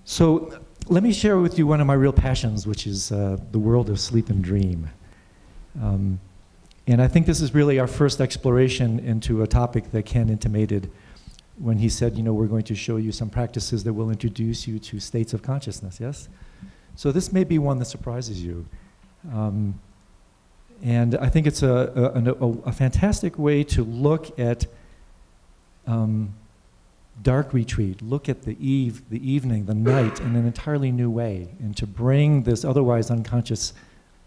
So let me share with you one of my real passions, which is the world of sleep and dream. And I think this is really our first exploration into a topic that Ken intimated when he said, we're going to show you some practices that will introduce you to states of consciousness, yes? So this may be one that surprises you. And I think it's a fantastic way to look at dark retreat, look at the evening, the night in an entirely new way, and to bring this otherwise unconscious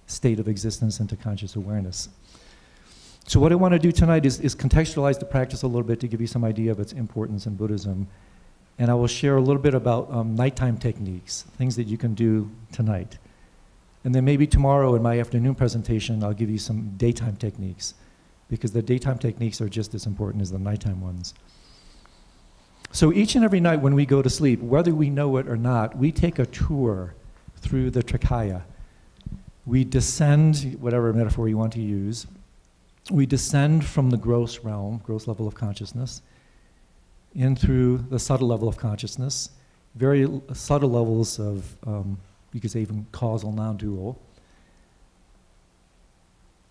state of existence into conscious awareness. So what I want to do tonight is contextualize the practice a little bit to give you some idea of its importance in Buddhism. And I will share a little bit about nighttime techniques, things that you can do tonight. And then maybe tomorrow in my afternoon presentation, I'll give you some daytime techniques, because the daytime techniques are just as important as the nighttime ones. So each and every night when we go to sleep, whether we know it or not, we take a tour through the Trikaya. We descend, whatever metaphor you want to use, we descend from the gross realm, gross level of consciousness, in through the subtle level of consciousness, very subtle levels of, you could say even causal, non-dual.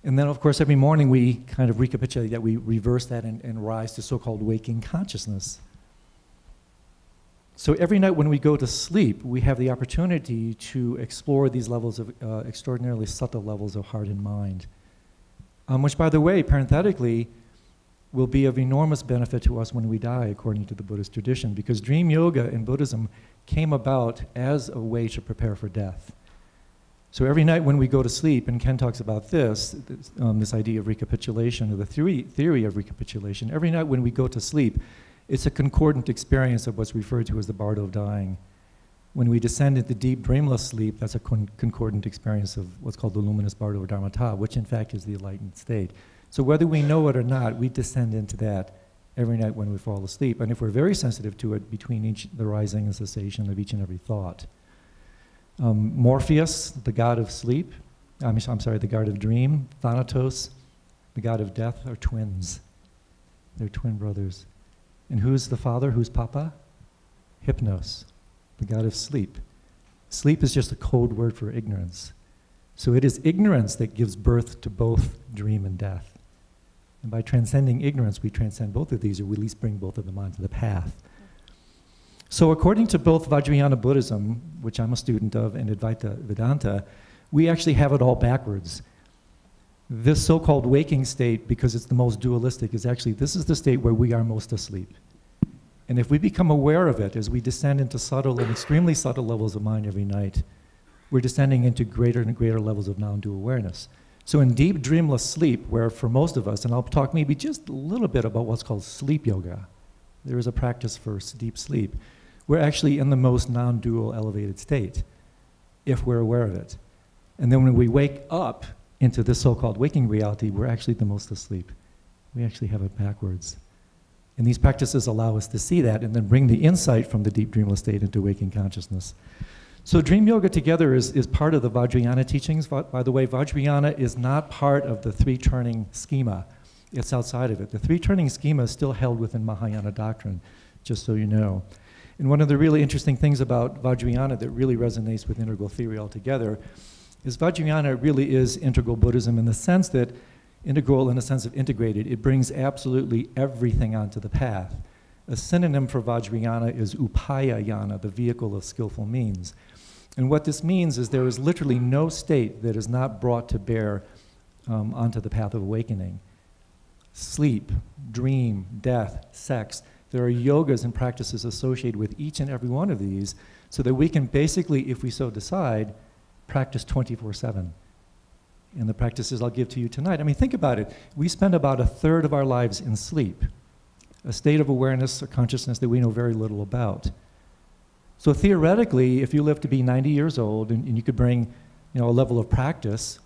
And then, of course, every morning we kind of recapitulate that, we reverse that and rise to so-called waking consciousness. So every night when we go to sleep, we have the opportunity to explore these levels of extraordinarily subtle levels of heart and mind. Which, by the way, parenthetically, will be of enormous benefit to us when we die, according to the Buddhist tradition, because dream yoga in Buddhism came about as a way to prepare for death. So every night when we go to sleep, and Ken talks about this idea of recapitulation, or the theory of recapitulation, every night when we go to sleep, it's a concordant experience of what's referred to as the bardo of dying. When we descend into deep dreamless sleep, that's a concordant experience of what's called the luminous bardo of dharmata, which in fact is the enlightened state. So whether we know it or not, we descend into that every night when we fall asleep. And if we're very sensitive to it, between the rising and cessation of each and every thought. Morpheus, the god of sleep, the god of dream, Thanatos, the god of death, are twins. They're twin brothers. And who's the father? Who's Papa? Hypnos, the god of sleep. Sleep is just a code word for ignorance. So it is ignorance that gives birth to both dream and death. And by transcending ignorance, we transcend both of these, or we at least bring both of them onto the path. So according to both Vajrayana Buddhism, which I'm a student of, and Advaita Vedanta, we actually have it all backwards. This so-called waking state, because it's the most dualistic, is actually, this is the state where we are most asleep. And if we become aware of it as we descend into subtle and extremely subtle levels of mind every night, we're descending into greater and greater levels of non-dual awareness. So in deep dreamless sleep, where for most of us, and I'll talk maybe just a little bit about what's called sleep yoga, there is a practice for deep sleep, we're actually in the most non-dual elevated state, if we're aware of it. And then when we wake up into this so-called waking reality, we're actually the most asleep. We actually have it backwards. And these practices allow us to see that and then bring the insight from the deep dreamless state into waking consciousness. So dream yoga together is part of the Vajrayana teachings. By the way, Vajrayana is not part of the three-turning schema. It's outside of it. The three-turning schema is still held within Mahayana doctrine, just so you know. And one of the really interesting things about Vajrayana that really resonates with integral theory altogether is Vajrayana really is integral Buddhism in the sense that integral in the sense of integrated. It brings absolutely everything onto the path. A synonym for Vajrayana is upayayana, the vehicle of skillful means. And what this means is there is literally no state that is not brought to bear onto the path of awakening. Sleep, dream, death, sex. There are yogas and practices associated with each and every one of these so that we can basically, if we so decide, practice 24/7. And the practices I'll give to you tonight. I mean, think about it. We spend about 1/3 of our lives in sleep, a state of awareness or consciousness that we know very little about. So theoretically, if you live to be 90 years old and you could bring a level of practice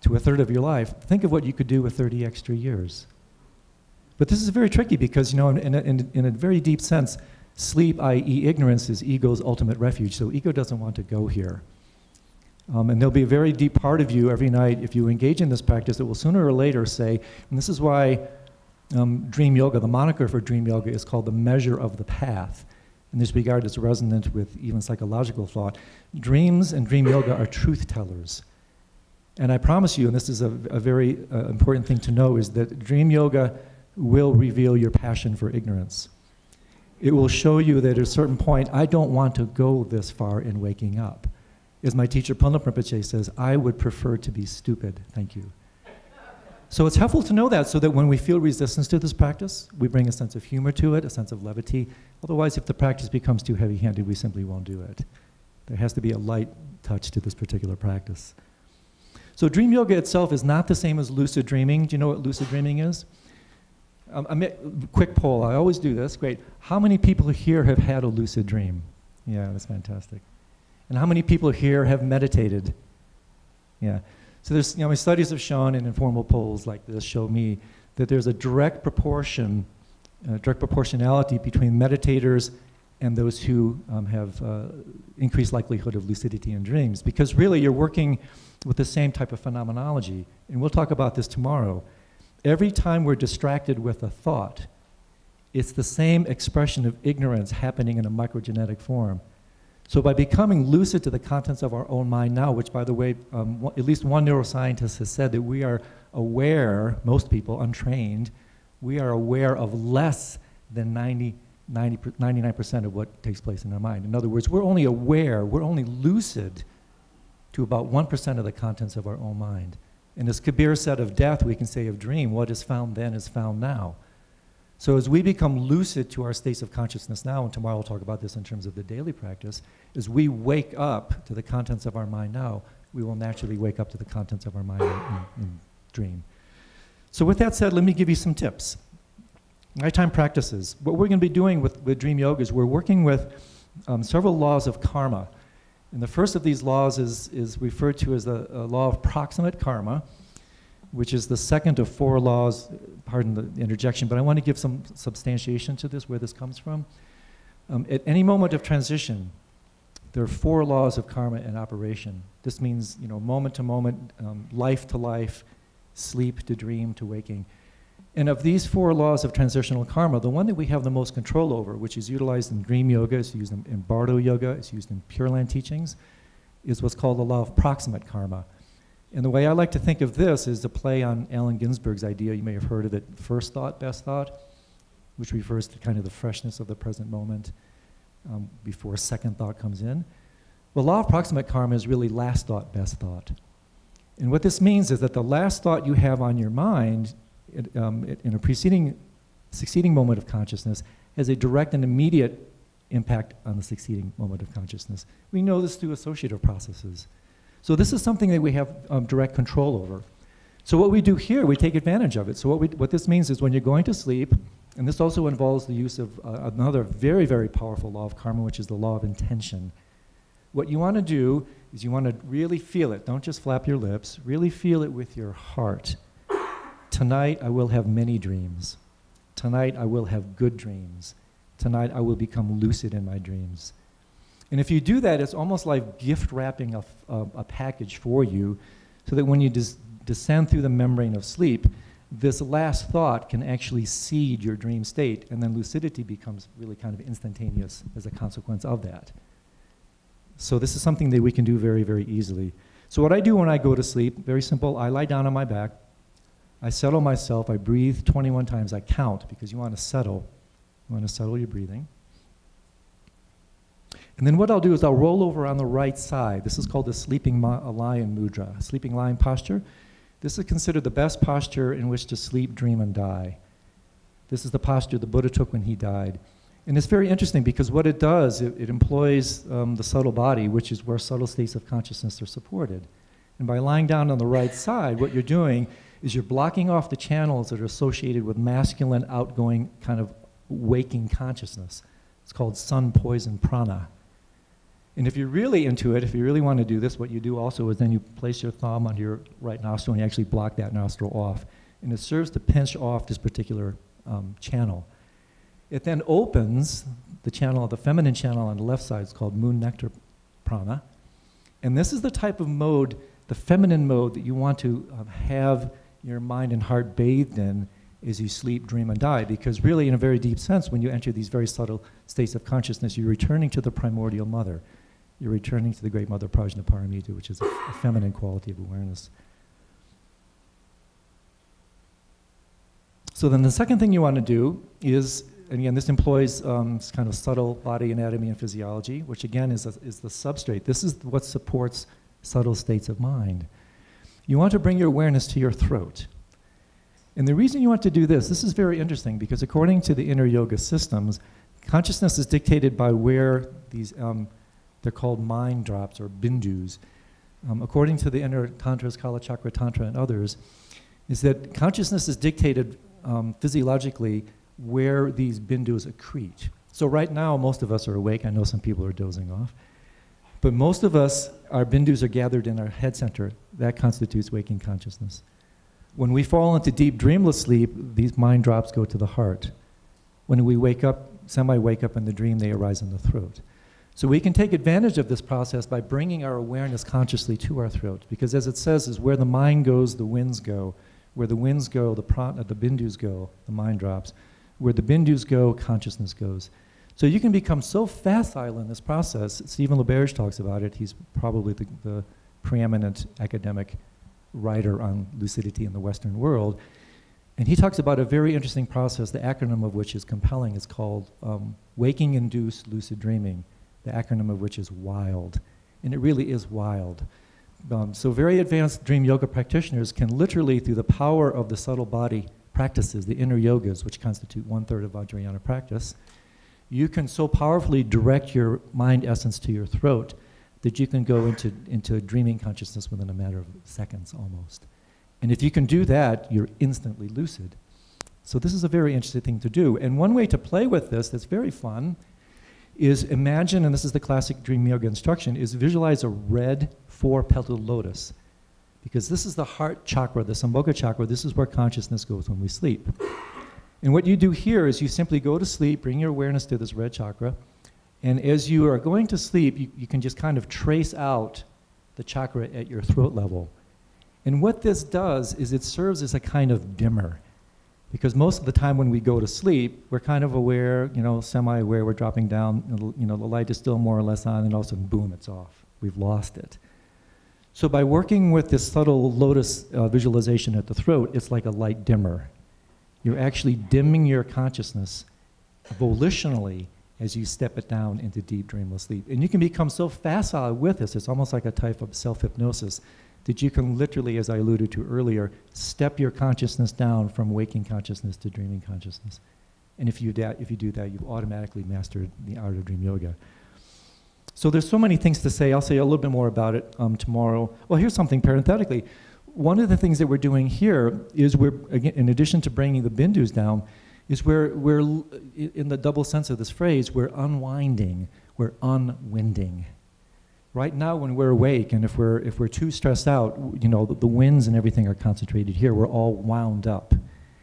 to 1/3 of your life, think of what you could do with 30 extra years. But this is very tricky because, in a very deep sense, sleep, i.e. ignorance, is ego's ultimate refuge. So ego doesn't want to go here. And there'll be a very deep part of you every night, if you engage in this practice, that will sooner or later say, and this is why dream yoga, the moniker for dream yoga is called the measure of the path. in this regard it's resonant with even psychological thought. Dreams and dream yoga are truth tellers. And I promise you, and this is a very important thing to know, is that dream yoga will reveal your passion for ignorance. It will show you that at a certain point, I don't want to go this far in waking up. As my teacher Punlap Rinpoche says, I would prefer to be stupid, thank you. So it's helpful to know that, so that when we feel resistance to this practice, we bring a sense of humor to it, a sense of levity. Otherwise, if the practice becomes too heavy-handed, we simply won't do it. There has to be a light touch to this particular practice. So dream yoga itself is not the same as lucid dreaming. Do you know what lucid dreaming is? Quick poll, I always do this, great. How many people here have had a lucid dream? Yeah, that's fantastic. And how many people here have meditated? Yeah. So there's, my studies have shown, and informal polls like this show me, that there's a direct proportionality between meditators and those who have increased likelihood of lucidity in dreams. Because really, you're working with the same type of phenomenology. And we'll talk about this tomorrow. Every time we're distracted with a thought, it's the same expression of ignorance happening in a microgenetic form. So by becoming lucid to the contents of our own mind now, which by the way, at least one neuroscientist has said that we are aware, most people, untrained, we are aware of less than 99% of what takes place in our mind. In other words, we're only aware, we're only lucid to about 1% of the contents of our own mind. And as Kabir said of death, we can say of dream, what is found then is found now. So as we become lucid to our states of consciousness now, and tomorrow we'll talk about this in terms of the daily practice, as we wake up to the contents of our mind now, we will naturally wake up to the contents of our mind in dream. So with that said, let me give you some tips. Nighttime practices. What we're going to be doing with dream yoga is we're working with several laws of karma. And the first of these laws is referred to as the Law of Proximate Karma, which is the second of 4 laws, pardon the interjection, but I want to give some substantiation to this, where this comes from. At any moment of transition, there are 4 laws of karma in operation. This means, moment to moment, life to life, sleep to dream to waking. And of these 4 laws of transitional karma, the one that we have the most control over, which is utilized in dream yoga, it's used in Bardo yoga, it's used in Pure Land teachings, is what's called the Law of Proximate Karma. And the way I like to think of this is to play on Allen Ginsberg's idea, you may have heard of it, first thought, best thought, which refers to kind of the freshness of the present moment before second thought comes in. The Law of Proximate Karma is really last thought, best thought. And what this means is that the last thought you have on your mind in a succeeding moment of consciousness has a direct and immediate impact on the succeeding moment of consciousness. We know this through associative processes. So this is something that we have direct control over. So what we do here, we take advantage of it. So what this means is when you're going to sleep, and this also involves the use of another very, very powerful law of karma, which is the law of intention. What you want to do is you want to really feel it. Don't just flap your lips. Really feel it with your heart. Tonight I will have many dreams. Tonight I will have good dreams. Tonight I will become lucid in my dreams. And if you do that, it's almost like gift wrapping a package for you, so that when you descend through the membrane of sleep, this last thought can actually seed your dream state, and then lucidity becomes really kind of instantaneous as a consequence of that. So this is something that we can do very, very easily. So what I do when I go to sleep, very simple, I lie down on my back, I settle myself, I breathe 21 times, I count, because you want to settle your breathing. And then what I'll do is I'll roll over on the right side. This is called the sleeping lion mudra, sleeping lion posture. This is considered the best posture in which to sleep, dream, and die. This is the posture the Buddha took when he died. And it's very interesting because what it does, it employs the subtle body, which is where subtle states of consciousness are supported. And by lying down on the right side, what you're doing is you're blocking off the channels that are associated with masculine, outgoing, kind of waking consciousness. It's called sun poison prana. And if you're really into it, if you really want to do this, what you do also is then you place your thumb on your right nostril and you actually block that nostril off. And it serves to pinch off this particular channel. It then opens the channel, the feminine channel on the left side. It's called moon nectar prana. And this is the type of mode, the feminine mode, that you want to have your mind and heart bathed in as you sleep, dream, and die. Because really, in a very deep sense, when you enter these very subtle states of consciousness, you're returning to the primordial mother. You're returning to the great mother Prajnaparamita, which is a feminine quality of awareness. So then the second thing you want to do is, and again, this employs kind of subtle body anatomy and physiology, which again is the substrate. This is what supports subtle states of mind. You want to bring your awareness to your throat. And the reason you want to do this is very interesting, because according to the inner yoga systems, consciousness is dictated by where these, they're called mind drops or bindus. According to the inner tantras, Kala Chakra Tantra and others, is that consciousness is dictated physiologically where these bindus accrete. So right now, most of us are awake. I know some people are dozing off. But most of us, our bindus are gathered in our head center. That constitutes waking consciousness. When we fall into deep dreamless sleep, these mind drops go to the heart. When we wake up, semi-wake up in the dream, they arise in the throat. So we can take advantage of this process by bringing our awareness consciously to our throat. Because as it says, is where the mind goes, the winds go. Where the winds go, the bindus go, the mind drops. Where the bindus go, consciousness goes. So you can become so facile in this process. Stephen Laberge talks about it. He's probably the preeminent academic writer on lucidity in the Western world. And he talks about a very interesting process, the acronym of which is compelling. It's called Waking Induce Lucid Dreaming, the acronym of which is WILD. And it really is wild. So very advanced dream yoga practitioners can literally, through the power of the subtle body practices, the inner yogas, which constitute 1/3 of Vajrayana practice, you can so powerfully direct your mind essence to your throat that you can go into dreaming consciousness within a matter of seconds almost. And if you can do that, you're instantly lucid. So this is a very interesting thing to do. And one way to play with this that's very fun is imagine, and this is the classic dream yoga instruction, is visualize a red 4-petaled lotus. Because this is the heart chakra, the Sambhoga chakra. This is where consciousness goes when we sleep. And what you do here is you simply go to sleep, bring your awareness to this red chakra, and as you are going to sleep, you can just kind of trace out the chakra at your throat level. And what this does is it serves as a kind of dimmer. Because most of the time when we go to sleep, we're kind of aware, semi-aware, we're dropping down, the light is still more or less on, and all of a sudden, boom, it's off. We've lost it. So by working with this subtle lotus visualization at the throat, it's like a light dimmer. You're actually dimming your consciousness volitionally as you step it down into deep dreamless sleep. And you can become so facile with this, it's almost like a type of self-hypnosis, that you can literally, as I alluded to earlier, step your consciousness down from waking consciousness to dreaming consciousness. And if you do that, you've automatically mastered the art of dream yoga. So there's so many things to say. I'll say a little bit more about it tomorrow. Well, here's something parenthetically. One of the things that we're doing here is again, in addition to bringing the bindus down, is we're in the double sense of this phrase, we're unwinding, we're unwinding. Right now when we're awake, and if we're too stressed out, the winds and everything are concentrated here, we're all wound up.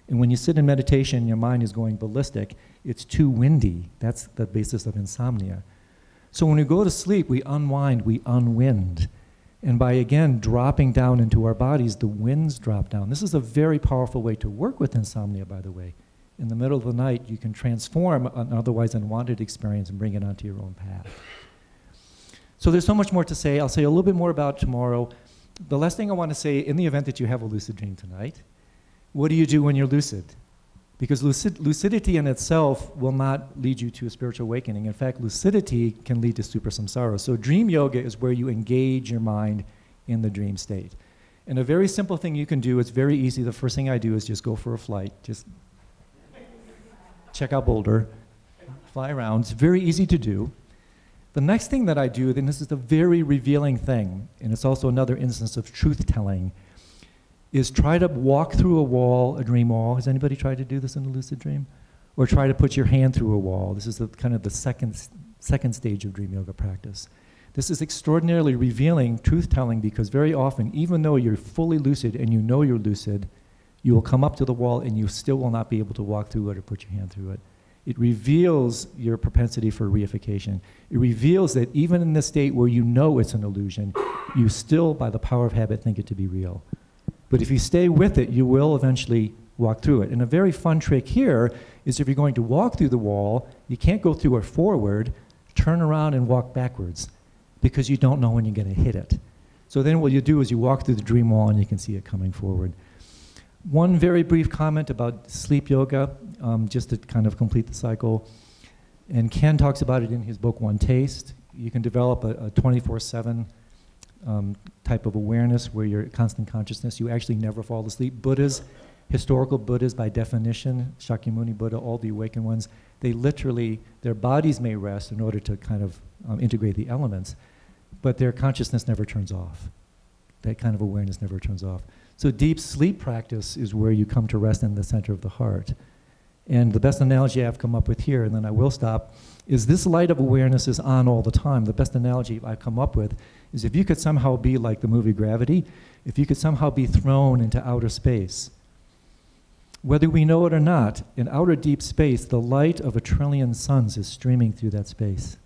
And when you sit in meditation, your mind is going ballistic, it's too windy. That's the basis of insomnia. So when we go to sleep, we unwind, we unwind. And by, again, dropping down into our bodies, the winds drop down. This is a very powerful way to work with insomnia, by the way. In the middle of the night, you can transform an otherwise unwanted experience and bring it onto your own path. So there's so much more to say. I'll say a little bit more about it tomorrow. The last thing I want to say, in the event that you have a lucid dream tonight, what do you do when you're lucid? Because lucidity in itself will not lead you to a spiritual awakening. In fact, lucidity can lead to super samsara. So dream yoga is where you engage your mind in the dream state. And a very simple thing you can do, it's very easy. The first thing I do is just go for a flight. Just check out Boulder, fly around. It's very easy to do. The next thing that I do, then this is a very revealing thing, and it's also another instance of truth-telling, is try to walk through a wall, a dream wall. Has anybody tried to do this in a lucid dream? Or try to put your hand through a wall. This is kind of the second stage of dream yoga practice. This is extraordinarily revealing, truth-telling, because very often, even though you're fully lucid and you know you're lucid, you will come up to the wall and you still will not be able to walk through it or put your hand through it. It reveals your propensity for reification. It reveals that even in the state where you know it's an illusion, you still, by the power of habit, think it to be real. But if you stay with it, you will eventually walk through it. And a very fun trick here is if you're going to walk through the wall, you can't go through it forward, turn around and walk backwards because you don't know when you're going to hit it. So then what you do is you walk through the dream wall and you can see it coming forward. One very brief comment about sleep yoga, just to kind of complete the cycle. And Ken talks about it in his book, One Taste. You can develop a 24/7 type of awareness where you're constant consciousness. You actually never fall asleep. Buddhas, historical Buddhas by definition, Shakyamuni Buddha, all the awakened ones, they literally, their bodies may rest in order to kind of integrate the elements, but their consciousness never turns off. That kind of awareness never turns off. So deep sleep practice is where you come to rest in the center of the heart. And the best analogy I've come up with here, and then I will stop, is this light of awareness is on all the time. The best analogy I've come up with is if you could somehow be like the movie Gravity, if you could somehow be thrown into outer space, whether we know it or not, in outer deep space, the light of 1 trillion suns is streaming through that space.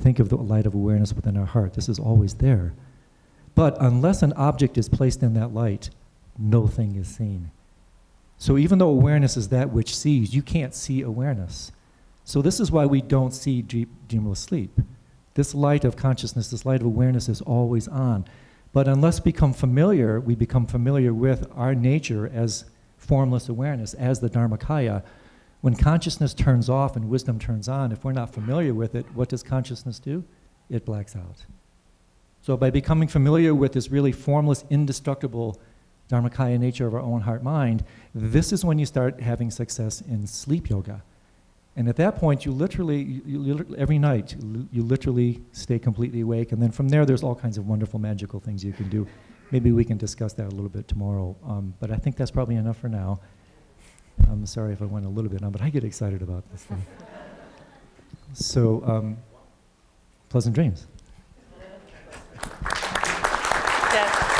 Think of the light of awareness within our heart. This is always there. But unless an object is placed in that light, no thing is seen. So even though awareness is that which sees, you can't see awareness. So this is why we don't see dreamless sleep. This light of consciousness, this light of awareness is always on. But unless we become familiar with our nature as formless awareness, as the Dharmakaya, when consciousness turns off and wisdom turns on, if we're not familiar with it, what does consciousness do? It blacks out. So by becoming familiar with this really formless, indestructible Dharmakaya nature of our own heart-mind, this is when you start having success in sleep yoga. And at that point, you literally, every night, you literally stay completely awake. And then from there, there's all kinds of wonderful, magical things you can do. Maybe we can discuss that a little bit tomorrow. But I think that's probably enough for now. I'm sorry if I went a little bit on, but I get excited about this thing. So, pleasant dreams. Yes.